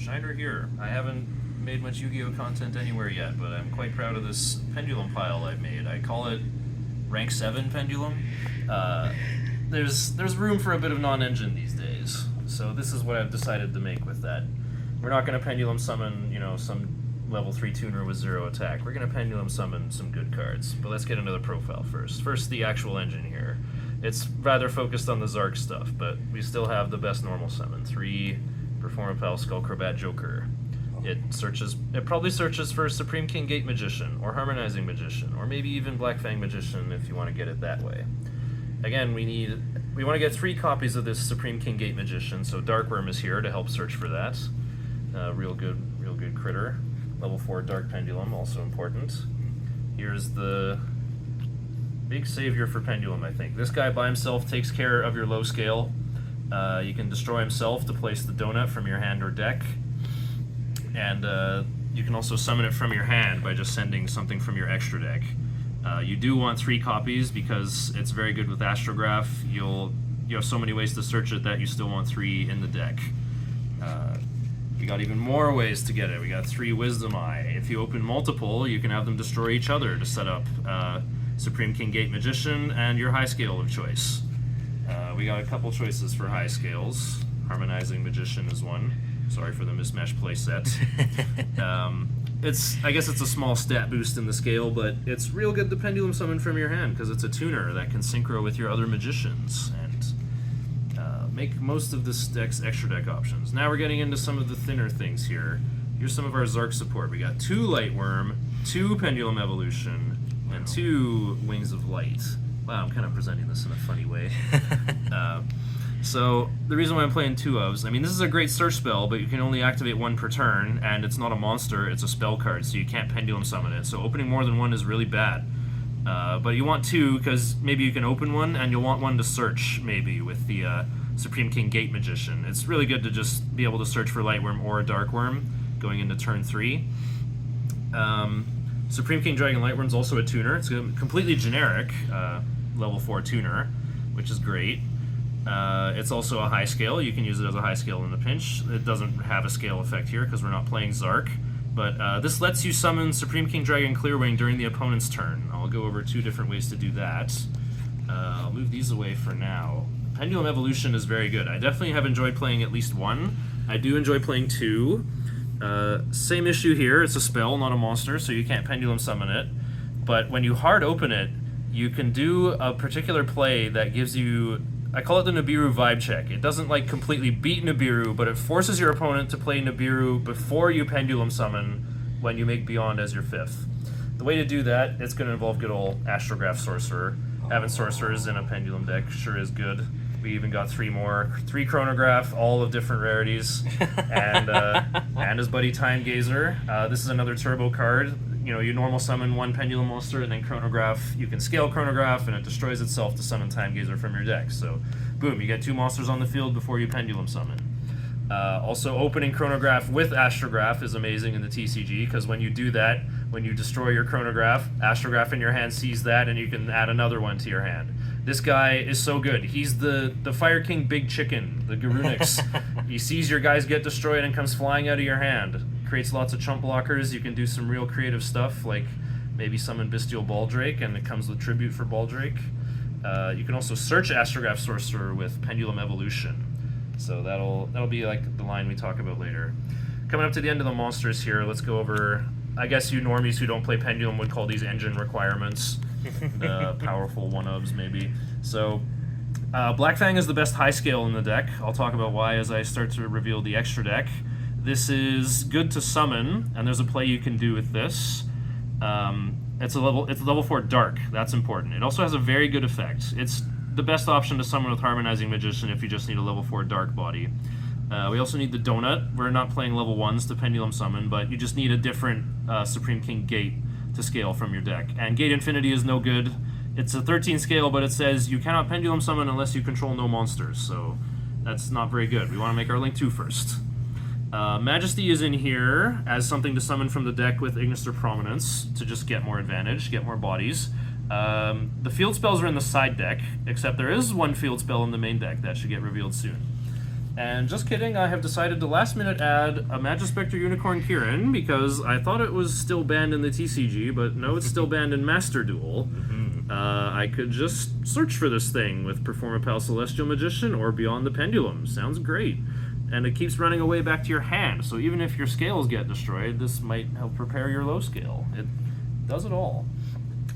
Shiner here. I haven't made much Yu-Gi-Oh content anywhere yet, but I'm quite proud of this pendulum pile I've made. I call it rank 7 pendulum. There's room for a bit of non-engine these days, so this is what I've decided to make with that. We're not going to pendulum summon, some level 3 tuner with 0 attack. We're going to pendulum summon some good cards, but let's get into the profile first. First, the actual engine here. It's rather focused on the Zark stuff, but we still have the best normal summon. 3 Performapal Skullcrobat Joker. It probably searches for Supreme King Gate Magician, or Harmonizing Magician, or maybe even Black Fang Magician if you want to get it that way. Again, we want to get 3 copies of this Supreme King Gate Magician, so Darkworm is here to help search for that. Real good critter. Level 4 Dark Pendulum, also important. Here's the big savior for Pendulum, I think. This guy by himself takes care of your low scale. You can destroy himself to place the donut from your hand or deck. And you can also summon it from your hand by just sending something from your extra deck. You do want 3 copies because it's very good with Astrograph. You have so many ways to search it that you still want 3 in the deck. We got even more ways to get it. We got 3 Wisdom Eye. If you open multiple, you can have them destroy each other to set up Supreme King Gate Magician and your high scale of choice. We got a couple choices for high scales. Harmonizing Magician is one. Sorry for the mismatched playset. I guess it's a small stat boost in the scale, but it's real good to pendulum summon from your hand because it's a tuner that can synchro with your other magicians and make most of this deck's extra deck options. Now we're getting into some of the thinner things here. Here's some of our Zark support. We got 2 Lightworm, 2 Pendulum Evolution, and 2 Wings of Light. Wow, I'm kind of presenting this in a funny way. So the reason why I'm playing 2 ofs, this is a great search spell, but you can only activate 1 per turn, and it's not a monster, it's a spell card, so you can't pendulum summon it. So opening more than 1 is really bad. But you want 2, because maybe you can open 1, and you'll want 1 to search, maybe, with the Supreme King Gate Magician. It's really good to just be able to search for Lightworm or Darkworm going into turn 3. Supreme King Dragon Lightworm's also a tuner. It's a completely generic level 4 tuner, which is great. It's also a high scale. You can use it as a high scale in a pinch. It doesn't have a scale effect here because we're not playing Zark. But this lets you summon Supreme King Dragon Clearwing during the opponent's turn. I'll go over 2 different ways to do that. I'll move these away for now. Pendulum Evolution is very good. I definitely have enjoyed playing at least 1. I do enjoy playing 2. Same issue here. It's a spell, not a monster, so you can't pendulum summon it. But when you hard open it, you can do a particular play that gives you... I call it the Nibiru vibe check. It doesn't completely beat Nibiru, but it forces your opponent to play Nibiru before you pendulum summon when you make Beyond as your 5th. The way to do that, it's going to involve good old Astrograph Sorcerer. Having Sorcerers in a pendulum deck sure is good. We even got 3 more. 3 Chronograph, all of different rarities. And his buddy Time Gazer. This is another turbo card. You normal summon 1 Pendulum monster and then Chronograph. You can scale Chronograph and it destroys itself to summon Time Gazer from your deck. So, boom, you get 2 monsters on the field before you Pendulum summon. Also, opening Chronograph with Astrograph is amazing in the TCG because when you do that, when you destroy your Chronograph, Astrograph in your hand sees that and you can add another one to your hand. This guy is so good. He's the Fire King Big Chicken, the Garunix. He sees your guys get destroyed and comes flying out of your hand. Creates lots of chump blockers. You can do some real creative stuff, like maybe summon Bestial Baldrake, and it comes with tribute for Baldrake. You can also search Astrograph Sorcerer with Pendulum Evolution. So that'll be the line we talk about later. Coming up to the end of the monsters here, let's go over... I guess you normies who don't play Pendulum would call these engine requirements. The powerful 1-ofs, maybe. So, Black Fang is the best high scale in the deck. I'll talk about why as I start to reveal the extra deck. This is good to summon, and there's a play you can do with this. It's a level 4 Dark. That's important. It also has a very good effect. It's the best option to summon with Harmonizing Magician if you just need a level 4 Dark body. We also need the Donut. We're not playing level 1s to Pendulum Summon, but you just need a different Supreme King Gate to scale from your deck. And Gate Infinity is no good. It's a 13 scale, but it says you cannot Pendulum Summon unless you control no monsters, so that's not very good. We want to make our Link 2 first. Majesty is in here as something to summon from the deck with Ignister Prominence to just get more advantage, get more bodies. The field spells are in the side deck, except there is 1 field spell in the main deck that should get revealed soon. And just kidding, I have decided to last minute add a Magispectre Unicorn Kieran because I thought it was still banned in the TCG, but no, it's still banned in Master Duel. I could just search for this thing with Performapal Celestial Magician or Beyond the Pendulum. Sounds great. And it keeps running away back to your hand, so even if your scales get destroyed, this might help prepare your low scale. It does it all.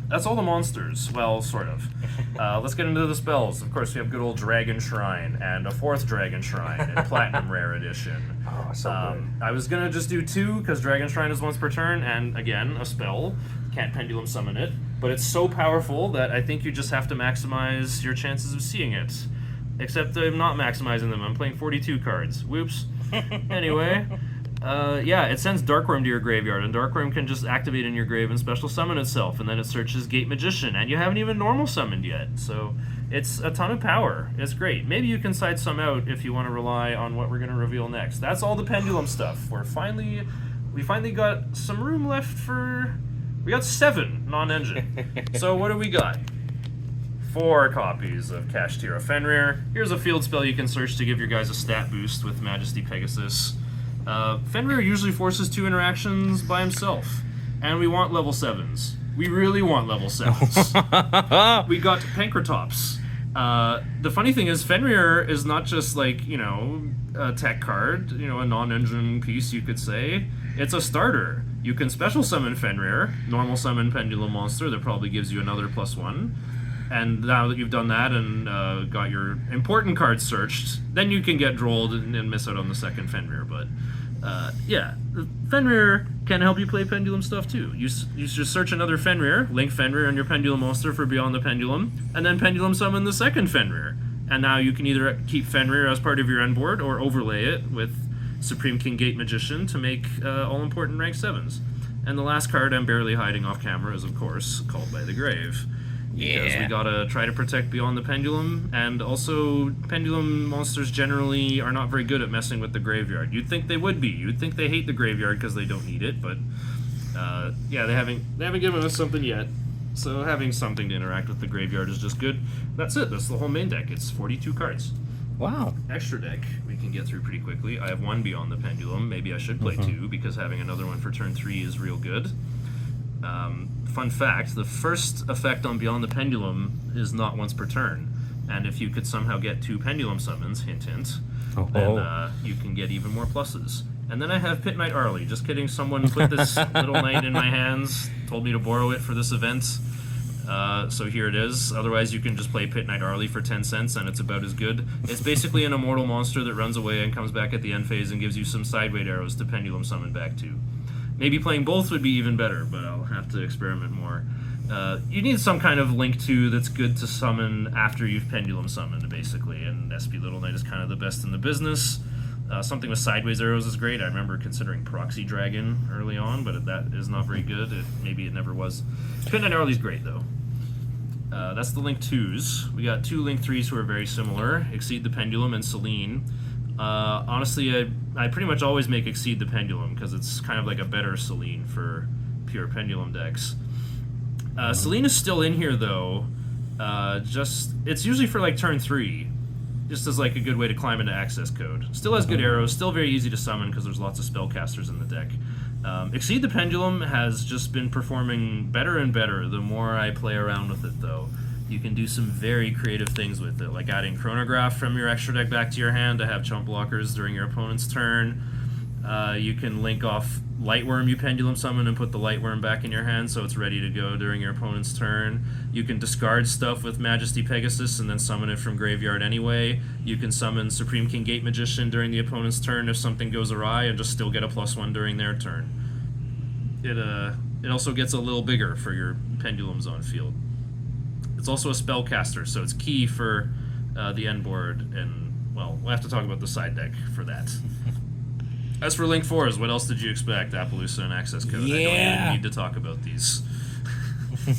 That's all the monsters. Well, sort of. Let's get into the spells. Of course, we have good old Dragon Shrine and a 4th Dragon Shrine in Platinum Rare Edition. Oh, so good. I was going to just do 2 because Dragon Shrine is once per turn, and again, a spell. Can't Pendulum Summon it. But it's so powerful that I think you just have to maximize your chances of seeing it. Except I'm not maximizing them. I'm playing 42 cards. Whoops. Anyway... yeah, it sends Darkworm to your graveyard, and Darkworm can just activate in your grave and special summon itself, and then it searches Gate Magician, and you haven't even normal summoned yet, so it's a ton of power. It's great. Maybe you can side some out if you want to rely on what we're going to reveal next. That's all the Pendulum stuff. We finally got some room left for... We got 7 non-engine. So what do we got? 4 copies of Kashtira Fenrir. Here's a field spell you can search to give your guys a stat boost with Majesty Pegasus. Fenrir usually forces 2 interactions by himself, and we want level 7s. We really want level 7s. We got Pankratops. The funny thing is, Fenrir is not just like, you know, a tech card, you know, a non-engine piece, you could say. It's a starter. You can special summon Fenrir, normal summon Pendulum Monster that probably gives you another +1. And now that you've done that and got your important cards searched, then you can get drolled and miss out on the second Fenrir. But yeah, Fenrir can help you play Pendulum stuff too. You just search another Fenrir, link Fenrir and your Pendulum Monster for Beyond the Pendulum, and then Pendulum summon the second Fenrir. And now you can either keep Fenrir as part of your end board or overlay it with Supreme King Gate Magician to make all-important rank 7s. And the last card I'm barely hiding off camera is, of course, Called by the Grave. Because we gotta try to protect Beyond the Pendulum, and also Pendulum monsters generally are not very good at messing with the graveyard. You'd think they would be. You'd think they hate the graveyard because they don't need it, but yeah, they haven't given us something yet. So having something to interact with the graveyard is just good. That's it. That's the whole main deck. It's 42 cards. Wow. Extra deck we can get through pretty quickly. I have 1 Beyond the Pendulum. Maybe I should play 2 because having another one for turn 3 is real good. Fun fact, the first effect on Beyond the Pendulum is not once per turn. And if you could somehow get 2 Pendulum summons, hint hint, then you can get even more pluses. And then I have Pit Knight Arley. Just kidding, someone put this little knight in my hands, told me to borrow it for this event. So here it is. Otherwise you can just play Pit Knight Arley for 10 cents and it's about as good. It's basically an immortal monster that runs away and comes back at the end phase and gives you some sideweight arrows to Pendulum summon back to. Maybe playing both would be even better, but I'll have to experiment more. You need some kind of Link 2 that's good to summon after you've Pendulum summoned, basically, and SP Little Knight is kind of the best in the business. Something with Sideways Arrows is great. I remember considering Proxy Dragon early on, but that is not very good. Maybe it never was. Pit Knight Arley's great, though. That's the Link 2s. We got 2 Link 3s who are very similar, Exceed the Pendulum and Celine. Honestly, I pretty much always make Exceed the Pendulum because it's kind of like a better Celine for pure Pendulum decks. Celine is still in here though. It's usually for like turn 3, just as like a good way to climb into access code. Still has good arrows, still very easy to summon because there's lots of spellcasters in the deck. Exceed the Pendulum has just been performing better and better the more I play around with it though. You can do some very creative things with it, like adding Chronograph from your extra deck back to your hand to have chump blockers during your opponent's turn. You can link off Lightworm you Pendulum summon and put the Lightworm back in your hand so it's ready to go during your opponent's turn. You can discard stuff with Majesty Pegasus and then summon it from graveyard anyway. You can summon Supreme King Gate Magician during the opponent's turn if something goes awry and just still get a +1 during their turn. It also gets a little bigger for your Pendulums on field. It's also a spellcaster, so it's key for the end board, and, well, we'll have to talk about the side deck for that. As for Link 4s, what else did you expect? Appaloosa and Access Code. Yeah. I don't even need to talk about these.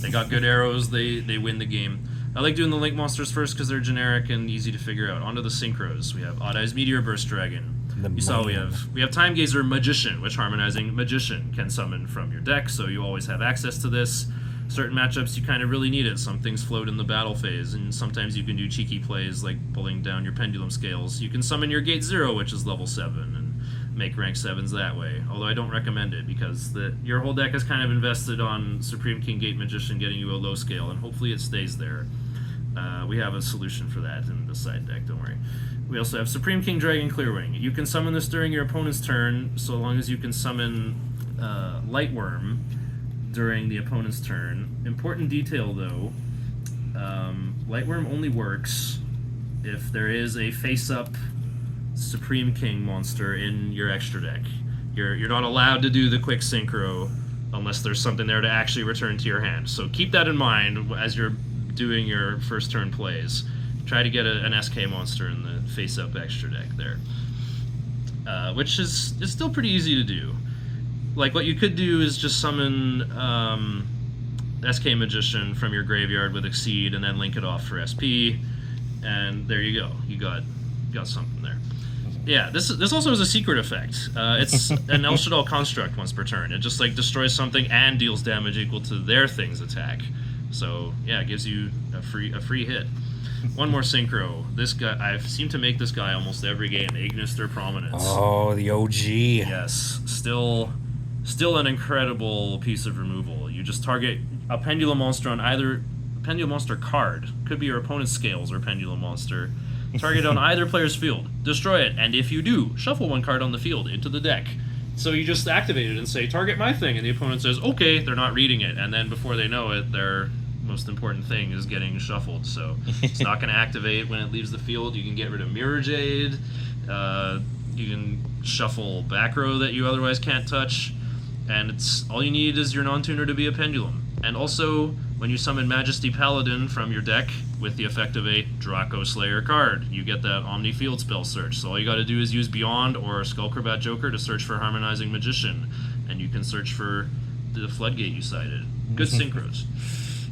They got good arrows, they win the game. I like doing the Link monsters first because they're generic and easy to figure out. Onto the Synchros. We have Odd Eyes Meteor Burst Dragon. You saw we have Time Gazer Magician, which Harmonizing Magician can summon from your deck, so you always have access to this. certain matchups you kind of really need it. Some things float in the battle phase, and sometimes you can do cheeky plays like pulling down your pendulum scales. You can summon your Gate 0, which is level 7, and make rank 7s that way. Although I don't recommend it, because your whole deck is kind of invested on Supreme King Gate Magician getting you a low scale, and hopefully it stays there. We have a solution for that in the side deck, don't worry. We also have Supreme King Dragon Clearwing. You can summon this during your opponent's turn, so long as you can summon Lightworm during the opponent's turn. Important detail, though, Lightworm only works if there is a face-up Supreme King monster in your extra deck. You're not allowed to do the quick synchro unless there's something there to actually return to your hand. So keep that in mind as you're doing your first turn plays. Try to get an SK monster in the face-up extra deck there, which is still pretty easy to do. Like, what you could do is just summon SK Magician from your graveyard with Exceed and then link it off for SP, and there you go. You got something there. Yeah, this also has a secret effect. It's an El Shaddai construct once per turn. It just like destroys something and deals damage equal to their thing's attack. So yeah, it gives you a free hit. One more synchro. This guy, I've seemed to make this guy almost every game. Ignister Prominence. Oh, the OG. Yes, still an incredible piece of removal. You just target a Pendulum monster on either Pendulum monster card. Could be your opponent's Scales or Pendulum monster. Target on either player's field. Destroy it, and if you do, shuffle one card on the field into the deck. So you just activate it and say, target my thing, and the opponent says, okay, they're not reading it, and then before they know it, their most important thing is getting shuffled. So it's not going to activate when it leaves the field. You can get rid of Mirror Jade. You can shuffle back row that you otherwise can't touch, and it's all you need is your non-tuner to be a Pendulum. And also, when you summon Majesty Paladin from your deck with the effect of a Draco Slayer card, you get that Omni Field spell search. So all you got to do is use Beyond or Skullcrabat Joker to search for Harmonizing Magician, and you can search for the Floodgate you cited. Good synchros.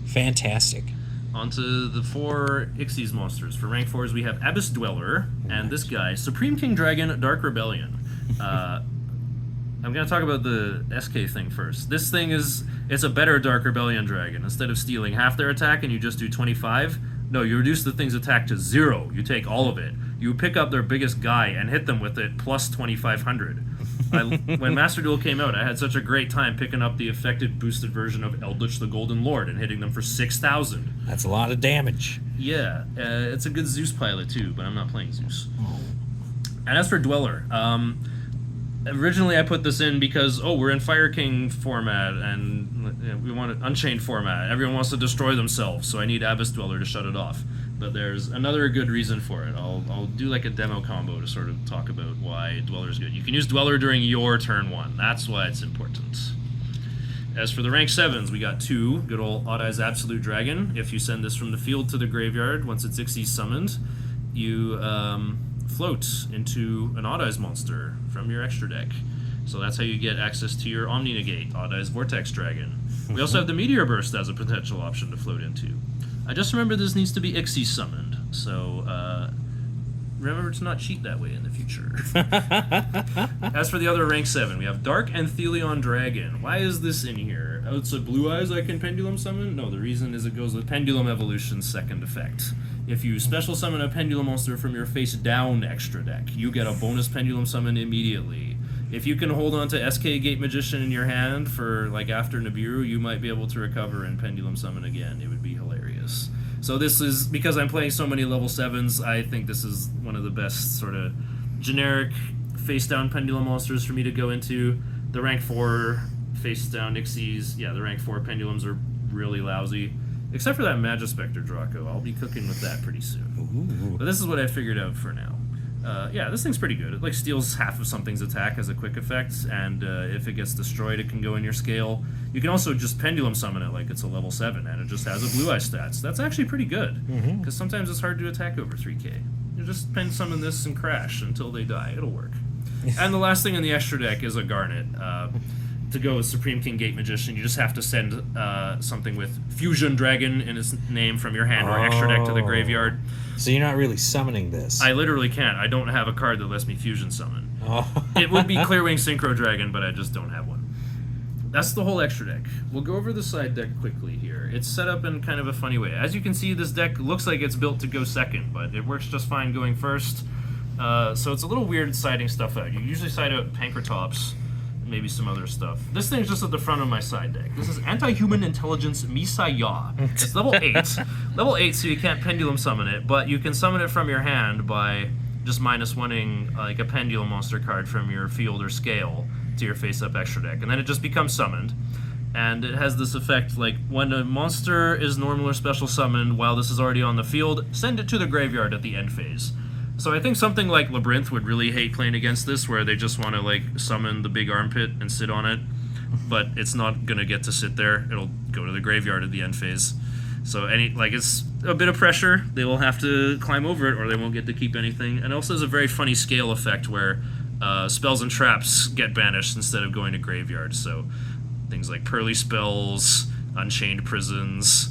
Fantastic. Onto the 4 Ixies monsters. For rank 4s, we have Abyss Dweller, and this guy, Supreme King Dragon Dark Rebellion. I'm going to talk about the SK thing first. This thing it's a better Dark Rebellion Dragon. Instead of stealing half their attack and you just do 25, no, you reduce the thing's attack to 0. You take all of it. You pick up their biggest guy and hit them with it plus 2,500. When Master Duel came out, I had such a great time picking up the affected boosted version of Eldritch the Golden Lord and hitting them for 6,000. That's a lot of damage. Yeah, it's a good Zeus pilot too, but I'm not playing Zeus. And as for Dweller, originally I put this in because, we're in Fire King format, and we want an Unchained format. Everyone wants to destroy themselves, so I need Abyss Dweller to shut it off. But there's another good reason for it. I'll do like a demo combo to sort of talk about why Dweller is good. You can use Dweller during your turn 1. That's why it's important. As for the rank 7s, we got 2. Good old Odd Eyes Absolute Dragon. If you send this from the field to the graveyard, once it's Ixies summoned, you float into an Odd Eyes monster from your extra deck. So that's how you get access to your Omni Negate, Odd Eyes Vortex Dragon. We also have the Meteor Burst as a potential option to float into. I just remember this needs to be Ixies summoned, so remember to not cheat that way in the future. As for the other rank 7, we have Dark Anthelion Dragon. Why is this in here? Oh, it's a Blue Eyes I can Pendulum summon? No, the reason is it goes with Pendulum Evolution's second effect. If you special summon a Pendulum monster from your face down extra deck, you get a bonus Pendulum summon immediately. If you can hold on to SK Gate Magician in your hand for, like, after Nibiru, you might be able to recover and Pendulum summon again. It would be hilarious. So this is, because I'm playing so many level 7s, I think this is one of the best sort of generic face-down Pendulum monsters for me to go into. The rank 4 face-down Ixies, yeah, the rank 4 Pendulums are really lousy. Except for that Magispector Draco. I'll be cooking with that pretty soon. Ooh. But this is what I figured out for now. Yeah, this thing's pretty good. It like steals half of something's attack as a quick effect, and if it gets destroyed, it can go in your scale. You can also just Pendulum summon it like it's a level 7, and it just has a Blue Eye stats. That's actually pretty good, because sometimes it's hard to attack over 3k. You just Pen summon this and crash until they die. It'll work. And the last thing in the extra deck is a Garnet. To go with Supreme King Gate Magician, you just have to send something with Fusion Dragon in its name from your hand or extra deck to the graveyard. So you're not really summoning this. I literally can't. I don't have a card that lets me Fusion summon. It would be Clearwing Synchro Dragon, but I just don't have one. that's the whole extra deck. We'll go over the side deck quickly here. It's set up in kind of a funny way. As you can see, this deck looks like it's built to go second, but it works just fine going first. So it's a little weird siding stuff out. You usually side out Pankratops, maybe some other stuff. This thing's just at the front of my side deck. This is Anti-Human Intelligence Misaya. It's level 8. Level 8, so you can't Pendulum summon it, but you can summon it from your hand by just -1ing like a Pendulum monster card from your field or scale to your face-up extra deck, and then it just becomes summoned. And it has this effect, like, when a monster is normal or special summoned while this is already on the field, send it to the graveyard at the end phase. So I think something like Labyrinth would really hate playing against this, where they just want to, like, summon the big armpit and sit on it, but it's not going to get to sit there. It'll go to the graveyard at the end phase. So it's a bit of pressure. They will have to climb over it, or they won't get to keep anything. And it also has a very funny scale effect where spells and traps get banished instead of going to graveyard. So things like Pearly Spells, Unchained Prisons,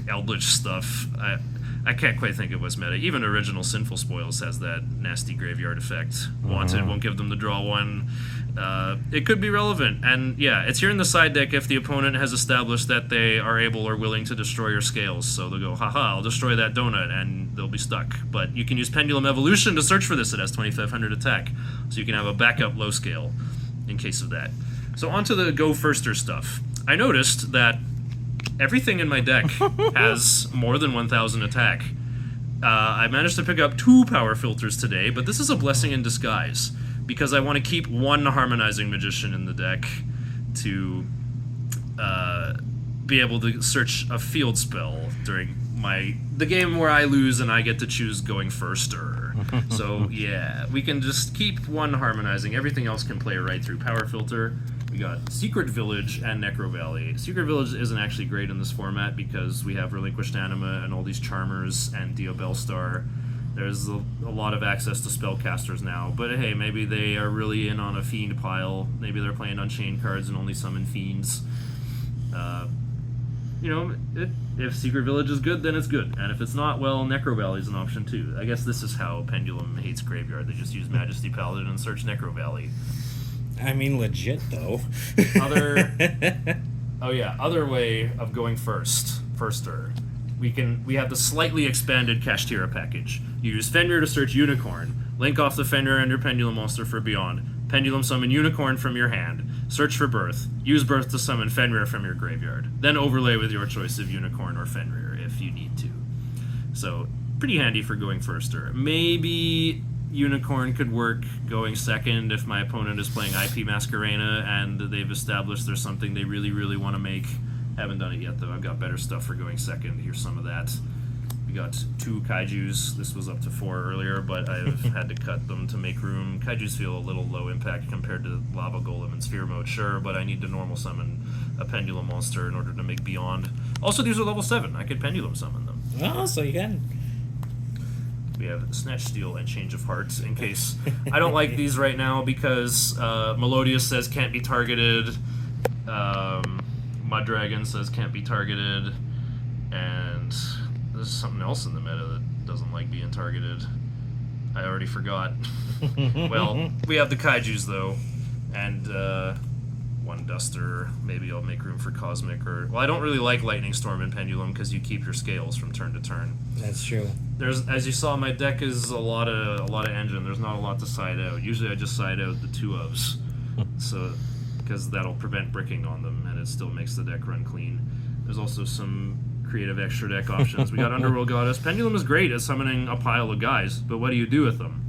Eldritch stuff. I can't quite think of what's meta. Even original Sinful Spoils has that nasty graveyard effect. Wanted won't give them the draw one. It could be relevant. And yeah, it's here in the side deck if the opponent has established that they are able or willing to destroy your scales. So they'll go, haha, I'll destroy that donut, and they'll be stuck. But you can use Pendulum Evolution to search for this. It has 2500 attack. So you can have a backup low scale in case of that. So onto the go firster stuff. I noticed that everything in my deck has more than 1000 attack. I managed to pick up 2 power filters today, but this is a blessing in disguise, because I want to keep 1 Harmonizing Magician in the deck to be able to search a field spell during the game where I lose and I get to choose going firster. So yeah, we can just keep 1 Harmonizing. Everything else can play right through power filter. We got Secret Village and Necro Valley. Secret Village isn't actually great in this format because we have Relinquished Anima and all these Charmers and Dio Bellstar. There's a lot of access to spellcasters now, but hey, maybe they are really in on a Fiend pile. Maybe they're playing Unchained cards and only summon Fiends. If Secret Village is good, then it's good. And if it's not, well, Necro Valley is an option too. I guess this is how Pendulum hates Graveyard. They just use Majesty Paladin and search Necro Valley. I mean, legit, though. Other way of going firster. We have the slightly expanded Kashtira package. You use Fenrir to search Unicorn, link off the Fenrir and your Pendulum monster for Beyond, Pendulum summon Unicorn from your hand, search for Birth, use Birth to summon Fenrir from your graveyard, then overlay with your choice of Unicorn or Fenrir if you need to. So, pretty handy for going firster. Maybe Unicorn could work going second if my opponent is playing IP Masquerena and they've established there's something they really, really want to make. Haven't done it yet, though. I've got better stuff for going second. Here's some of that. We got 2 Kaijus. This was up to 4 earlier, but I've had to cut them to make room. Kaijus feel a little low impact compared to Lava Golem and Sphere Mode, sure, but I need to normal summon a Pendulum monster in order to make Beyond. Also, these are level 7. I could Pendulum summon them. Oh, so you can. We have Snatch Steal and Change of Hearts in case. I don't like these right now because Melodious says can't be targeted, Mud Dragon says can't be targeted, and there's something else in the meta that doesn't like being targeted. I already forgot. Well, we have the Kaijus though, and 1 Duster. Maybe I'll make room for Cosmic I don't really like Lightning Storm and Pendulum because you keep your scales from turn to turn. That's true. As you saw, my deck is a lot of engine. There's not a lot to side out. Usually I just side out the 2 ofs, so because that'll prevent bricking on them, and it still makes the deck run clean. There's also some creative extra deck options. We got Underworld Goddess. Pendulum is great at summoning a pile of guys, but what do you do with them?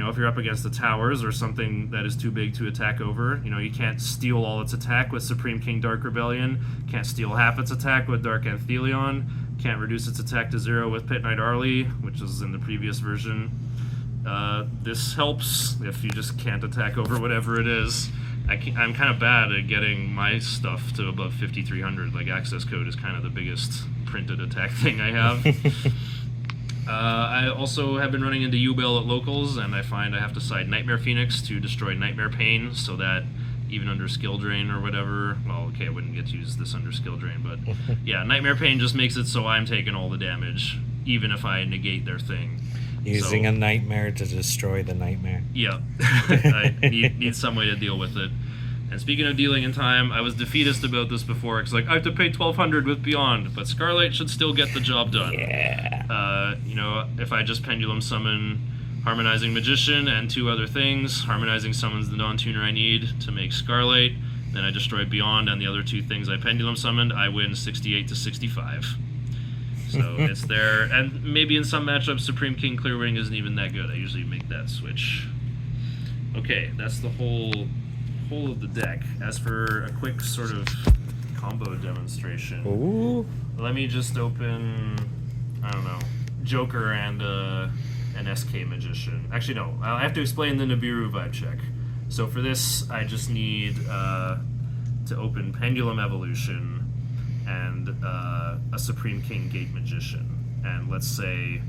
If you're up against the towers or something that is too big to attack over, you can't steal all its attack with Supreme King Dark Rebellion, can't steal half its attack with Dark Anthelion, can't reduce its attack to 0 with Pit Knight Arlie, which is in the previous version. This helps if you just can't attack over whatever it is. I'm kind of bad at getting my stuff to above 5300. Like, access code is kind of the biggest printed attack thing I have. I also have been running into U-Bell at locals, and I find I have to side Nightmare Phoenix to destroy Nightmare Pain, so that even under Skill Drain or whatever, well, okay, I wouldn't get to use this under Skill Drain, but yeah, Nightmare Pain just makes it so I'm taking all the damage, even if I negate their thing. Using a nightmare to destroy the nightmare. Yeah. I need some way to deal with it. And speaking of dealing in time, I was defeatist about this before. It's like, I have to pay 1,200 with Beyond, but Scarlight should still get the job done. Yeah. You know, if I just Pendulum Summon Harmonizing Magician and 2 other things, Harmonizing summons the non-tuner I need to make Scarlight, then I destroy Beyond and the other 2 things I Pendulum Summoned, I win 68 to 65. So it's there, and maybe in some matchups Supreme King Clearwing isn't even that good. I usually make that switch. Okay, that's the whole of the deck. As for a quick sort of combo demonstration, Ooh. let me just open, I don't know, Joker and an SK Magician. Actually, no, I have to explain the Nibiru vibe check. So for this, I just need to open Pendulum Evolution and a Supreme King Gate Magician, and let's say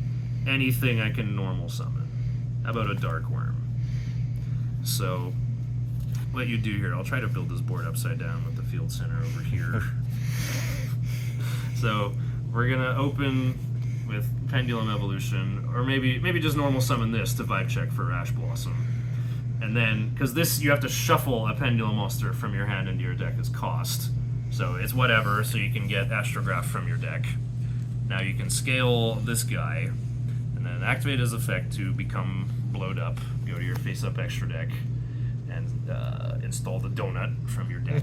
anything I can normal summon. How about a Dark Worm? So what you do here, I'll try to build this board upside down with the field center over here. So we're gonna open with Pendulum Evolution, or maybe just normal summon this to vibe check for Ash Blossom. And then, because this, you have to shuffle a Pendulum monster from your hand into your deck as cost. So it's whatever, so you can get Astrograph from your deck. Now you can scale this guy, and then activate his effect to become blowed up. Go to your face-up extra deck, and install the donut from your deck.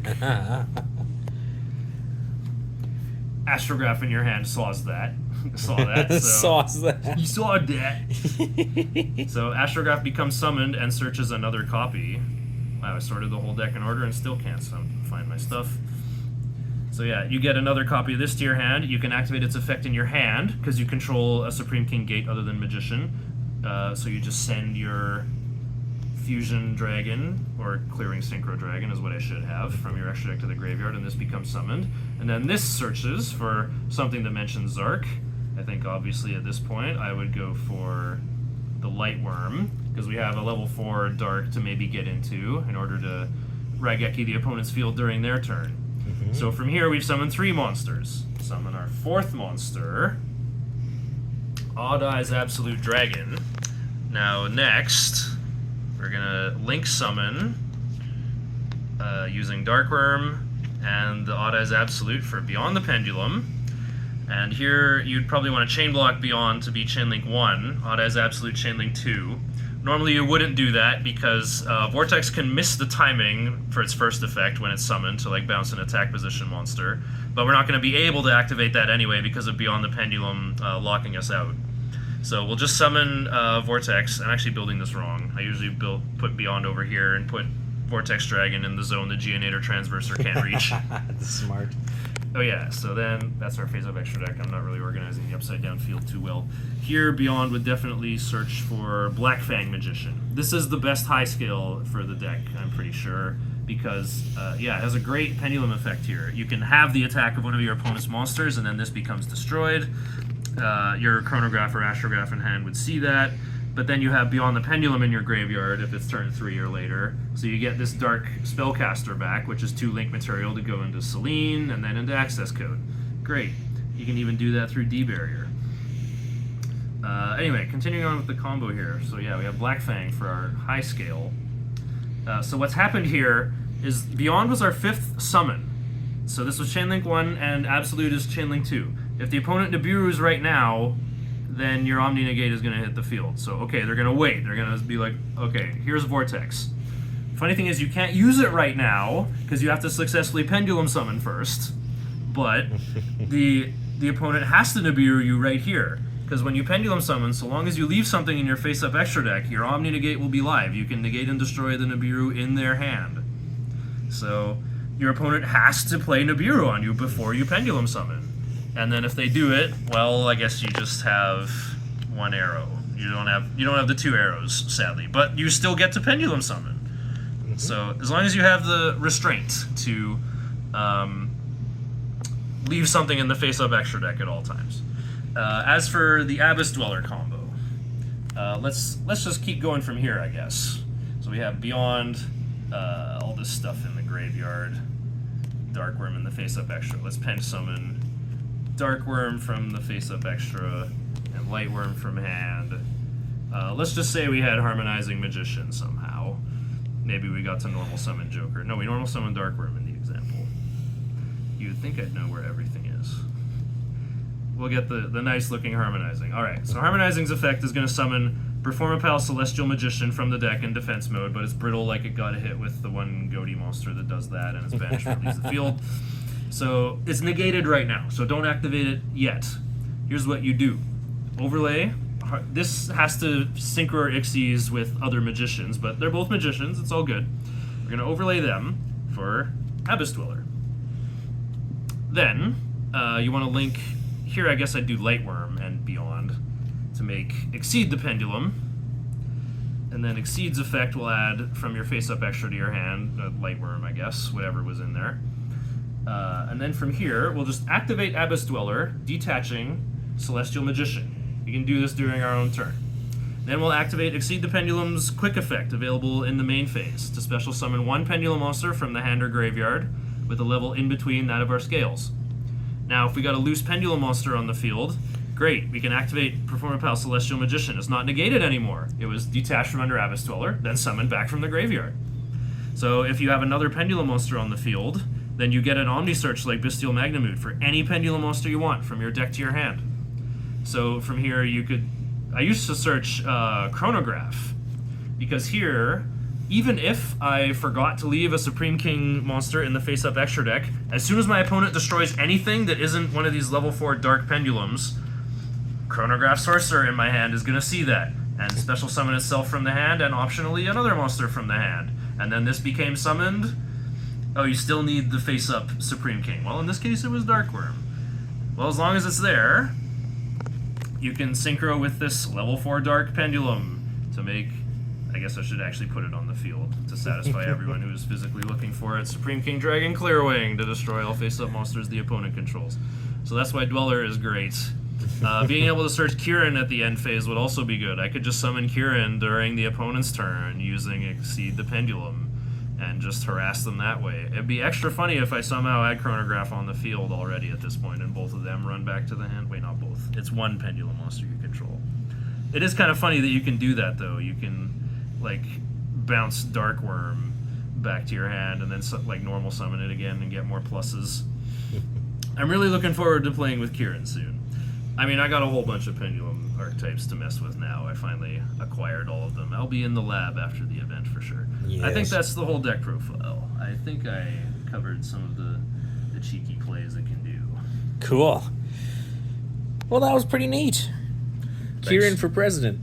Astrograph in your hand saws that. Saw that. So Sauce that. you saw that. So Astrograph becomes summoned and searches another copy. Wow, I sorted the whole deck in order and still can't find my stuff. So yeah, you get another copy of this to your hand. You can activate its effect in your hand, because you control a Supreme King Gate other than Magician. So you just send your Fusion Dragon, or Clearing Synchro Dragon is what I should have, from your extra deck to the graveyard, and this becomes summoned. And then this searches for something that mentions Zark. I think obviously at this point I would go for the Light Worm, because we have a level 4 Dark to maybe get into in order to Raigeki the opponent's field during their turn. So from here we've summoned 3 monsters. Summon our 4th monster, Odd Eyes Absolute Dragon. Now next, we're gonna Link Summon using Dark Worm and the Odd Eyes Absolute for Beyond the Pendulum. And here you'd probably want to Chain Block Beyond to be Chainlink 1, Odd Eyes Absolute Chainlink 2. Normally you wouldn't do that because Vortex can miss the timing for its first effect when it's summoned to like bounce an attack position monster, but we're not going to be able to activate that anyway because of Beyond the Pendulum locking us out. So we'll just summon Vortex. I'm actually building this wrong. I usually put Beyond over here and put Vortex Dragon in the zone the Geonator Transverser can't reach. That's smart. Oh yeah, so then that's our phase-up extra deck. I'm not really organizing the upside down field too well. Here, Beyond would definitely search for Black Fang Magician. This is the best high scale for the deck, I'm pretty sure, because yeah, it has a great pendulum effect here. You can have the attack of one of your opponent's monsters, and then this becomes destroyed. Your Chronograph or Astrograph in hand would see that, but then you have Beyond the Pendulum in your graveyard if it's turn 3 or later. So you get this Dark Spellcaster back, which is 2 link material to go into Selene and then into Access Code. Great. You can even do that through D-Barrier. Anyway, continuing on with the combo here. So yeah, we have Black Fang for our high scale. So what's happened here is Beyond was our 5th summon. So this was Chainlink 1 and Absolute is Chainlink 2. If the opponent Nibiru's right now, then your Omni Negate is going to hit the field. So, okay, they're going to wait. They're going to be like, okay, here's Vortex. Funny thing is, you can't use it right now, because you have to successfully Pendulum Summon first. But the opponent has to Nibiru you right here. Because when you Pendulum Summon, so long as you leave something in your face-up extra deck, your Omni Negate will be live. You can negate and destroy the Nibiru in their hand. So, your opponent has to play Nibiru on you before you Pendulum Summon. And then if they do it, well, I guess you just have 1 arrow. You don't have the 2 arrows, sadly, but you still get to Pendulum Summon. Mm-hmm. So as long as you have the restraint to leave something in the face-up extra deck at all times. As for the Abyss Dweller combo, let's just keep going from here, I guess. So we have Beyond, all this stuff in the graveyard, Dark Worm in the face-up extra. Let's Pen Summon Dark Worm from the face-up extra, and Light Worm from hand. Let's just say we had Harmonizing Magician somehow. maybe we got to normal summon Joker. No, we normal summon Darkworm in the example. You would think I'd know where everything is. We'll get the nice looking Harmonizing. Alright, so Harmonizing's effect is going to summon Perform a Pal Celestial Magician from the deck in defense mode, but it's brittle like it got hit with the one Goatee monster that does that, and it's banished or leaves the field. So it's negated right now, so don't activate it yet. Here's what you do. Overlay. This has to synchro or Ixies with other magicians, but they're both magicians, it's all good. We're going to overlay them for Abyss Dweller. Then, you want to link, here I guess I'd do Lightworm and Beyond to make Exceed the Pendulum. And then Exceed's effect will add from your face-up extra to your hand, Lightworm I guess, whatever was in there. And then from here, we'll just activate Abyss Dweller, detaching Celestial Magician. We can do this during our own turn. Then we'll activate Exceed the Pendulum's quick effect, available in the main phase, to special summon one Pendulum monster from the hand or graveyard, with a level in between that of our scales. Now, if we got a loose Pendulum monster on the field, great, we can activate Perform a Pal Celestial Magician. It's not negated anymore. It was detached from under Abyss Dweller, then summoned back from the graveyard. So if you have another Pendulum monster on the field, then you get an Omni Search like Bestial Magnitude for any Pendulum monster you want from your deck to your hand. So from here you could... I used to search Chronograph, because here, even if I forgot to leave a Supreme King monster in the face-up extra deck, as soon as my opponent destroys anything that isn't one of these level 4 Dark Pendulums, Chronograph Sorcerer in my hand is going to see that, and special summon itself from the hand, and optionally another monster from the hand. And then this became summoned. Oh, you still need the face-up Supreme King. Well, in this case it was Darkworm. Well, as long as it's there, you can synchro with this level 4 Dark Pendulum to make... I guess I should actually put it on the field to satisfy everyone who is physically looking for it. Supreme King Dragon Clearwing to destroy all face-up monsters the opponent controls. So that's why Dweller is great. Being able to search Kieran at the end phase would also be good. I could just summon Kieran during the opponent's turn using Exceed the Pendulum and just harass them that way. It'd be extra funny if I somehow had Chronograph on the field already at this point and both of them run back to the hand. Wait, not both. It's one Pendulum monster you control. It is kind of funny that you can do that, though. You can, like, bounce Darkworm back to your hand and then, like, normal summon it again and get more pluses. I'm really looking forward to playing with Kieran soon. I mean, I got a whole bunch of Pendulum archetypes to mess with now. I finally acquired all of them. I'll be in the lab after the event for sure. Yes. I think that's the whole deck profile. I think I covered some of the cheeky plays it can do. Cool. Well, that was pretty neat. Thanks. Kieran for president.